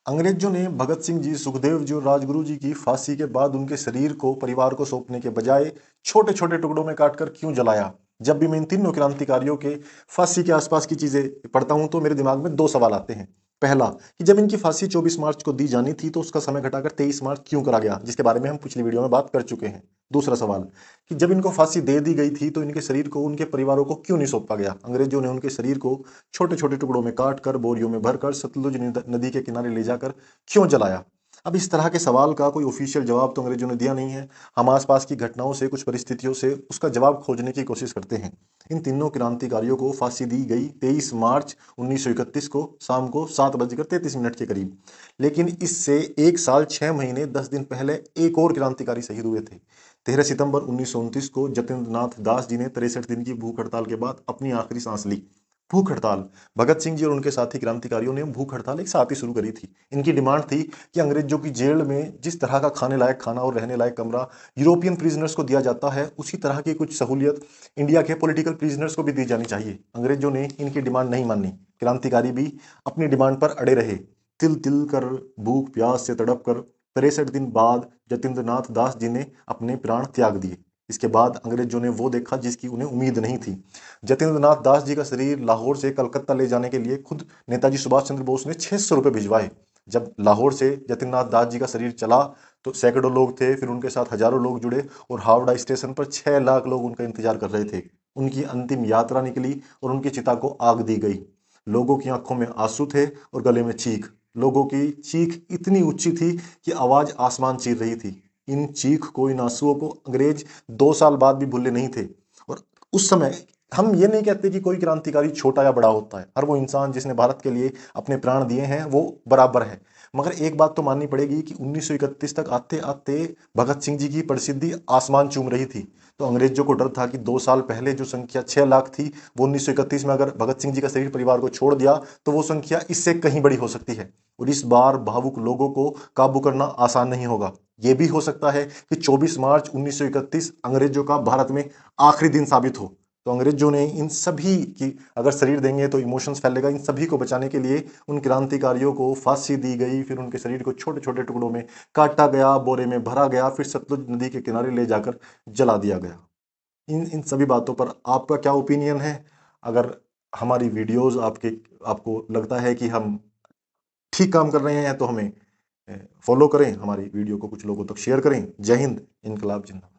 अंग्रेजों ने भगत सिंह जी, सुखदेव जी और राजगुरु जी की फांसी के बाद उनके शरीर को परिवार को सौंपने के बजाय छोटे छोटे टुकड़ों में काटकर क्यों जलाया? जब भी मैं इन तीनों क्रांतिकारियों के फांसी के आसपास की चीजें पढ़ता हूं तो मेरे दिमाग में दो सवाल आते हैं। पहला, कि जब इनकी फांसी 24 मार्च को दी जानी थी तो उसका समय घटाकर 23 मार्च क्यों करा गया, जिसके बारे में हम पिछली वीडियो में बात कर चुके हैं। दूसरा सवाल, कि जब इनको फांसी दे दी गई थी तो इनके शरीर को उनके परिवारों को क्यों नहीं सौंपा गया? अंग्रेजों ने उनके शरीर को छोटे छोटे टुकड़ों में काट कर बोरियों में भरकर सतलुज नदी के किनारे ले जाकर क्यों जलाया? अब इस तरह के सवाल का कोई ऑफिशियल जवाब तो अंग्रेजों ने दिया नहीं है। हम आसपास की घटनाओं से, कुछ परिस्थितियों से उसका जवाब खोजने की कोशिश करते हैं। इन तीनों क्रांतिकारियों को फांसी दी गई 23 मार्च 1931 को शाम को 7:33 के करीब। लेकिन इससे 1 साल 6 महीने 10 दिन पहले एक और क्रांतिकारी शहीद हुए थे। 13 सितंबर 1929 को जतिंद्र नाथ दास जी ने 63 दिन की भूख हड़ताल के बाद अपनी आखिरी सांस ली। भूख हड़ताल, भगत सिंह जी और उनके साथी क्रांतिकारियों ने भूख हड़ताल एक साथ ही शुरू करी थी। इनकी डिमांड थी कि अंग्रेजों की जेल में जिस तरह का खाने लायक खाना और रहने लायक कमरा यूरोपियन प्रिजनर्स को दिया जाता है, उसी तरह की कुछ सहूलियत इंडिया के पॉलिटिकल प्रिजनर्स को भी दी जानी चाहिए। अंग्रेजों ने इनकी डिमांड नहीं मानी। क्रांतिकारी भी अपनी डिमांड पर अड़े रहे। तिल तिल कर, भूख प्यास से तड़प कर 63 दिन बाद जतिंद्र नाथ दास जी ने अपने प्राण त्याग दिए। इसके बाद अंग्रेजों ने वो देखा जिसकी उन्हें उम्मीद नहीं थी। जतिंद्र नाथ दास जी का शरीर लाहौर से कलकत्ता ले जाने के लिए खुद नेताजी सुभाष चंद्र बोस ने 600 रुपए भिजवाए। जब लाहौर से जतिंद्र नाथ दास जी का शरीर चला तो सैकड़ों लोग थे, फिर उनके साथ हजारों लोग जुड़े और हावड़ा स्टेशन पर 6 लाख लोग उनका इंतजार कर रहे थे। उनकी अंतिम यात्रा निकली और उनकी चिता को आग दी गई। लोगों की आंखों में आंसू थे और गले में चीख। लोगों की चीख इतनी ऊंची थी कि आवाज आसमान चीर रही थी। इन चीख को, इन आंसुओं को अंग्रेज 2 साल बाद भी भूले नहीं थे। और उस समय हम ये नहीं कहते कि कोई क्रांतिकारी छोटा या बड़ा होता है। हर वो इंसान जिसने भारत के लिए अपने प्राण दिए हैं वो बराबर है। मगर एक बात तो माननी पड़ेगी कि 1931 तक आते आते भगत सिंह जी की प्रसिद्धि आसमान चूम रही थी। तो अंग्रेजों को डर था कि 2 साल पहले जो संख्या 6 लाख थी, वो 1931 में अगर भगत सिंह जी का शरीर परिवार को छोड़ दिया तो वो संख्या इससे कहीं बड़ी हो सकती है। और इस बार भावुक लोगों को काबू करना आसान नहीं होगा। यह भी हो सकता है कि 24 मार्च 1931 अंग्रेजों का भारत में आखिरी दिन साबित हो। तो अंग्रेजों ने इन सभी की, अगर शरीर देंगे तो इमोशंस फैलेगा, इन सभी को बचाने के लिए उन क्रांतिकारियों को फांसी दी गई। फिर उनके शरीर को छोटे छोटे टुकड़ों में काटा गया, बोरे में भरा गया, फिर सतलुज नदी के किनारे ले जाकर जला दिया गया। इन इन सभी बातों पर आपका क्या ओपिनियन है? अगर हमारी वीडियोस आपको लगता है कि हम ठीक काम कर रहे हैं तो हमें फॉलो करें, हमारी वीडियो को कुछ लोगों तक शेयर करें। जय हिंद, इनकलाब जिंदाबाद।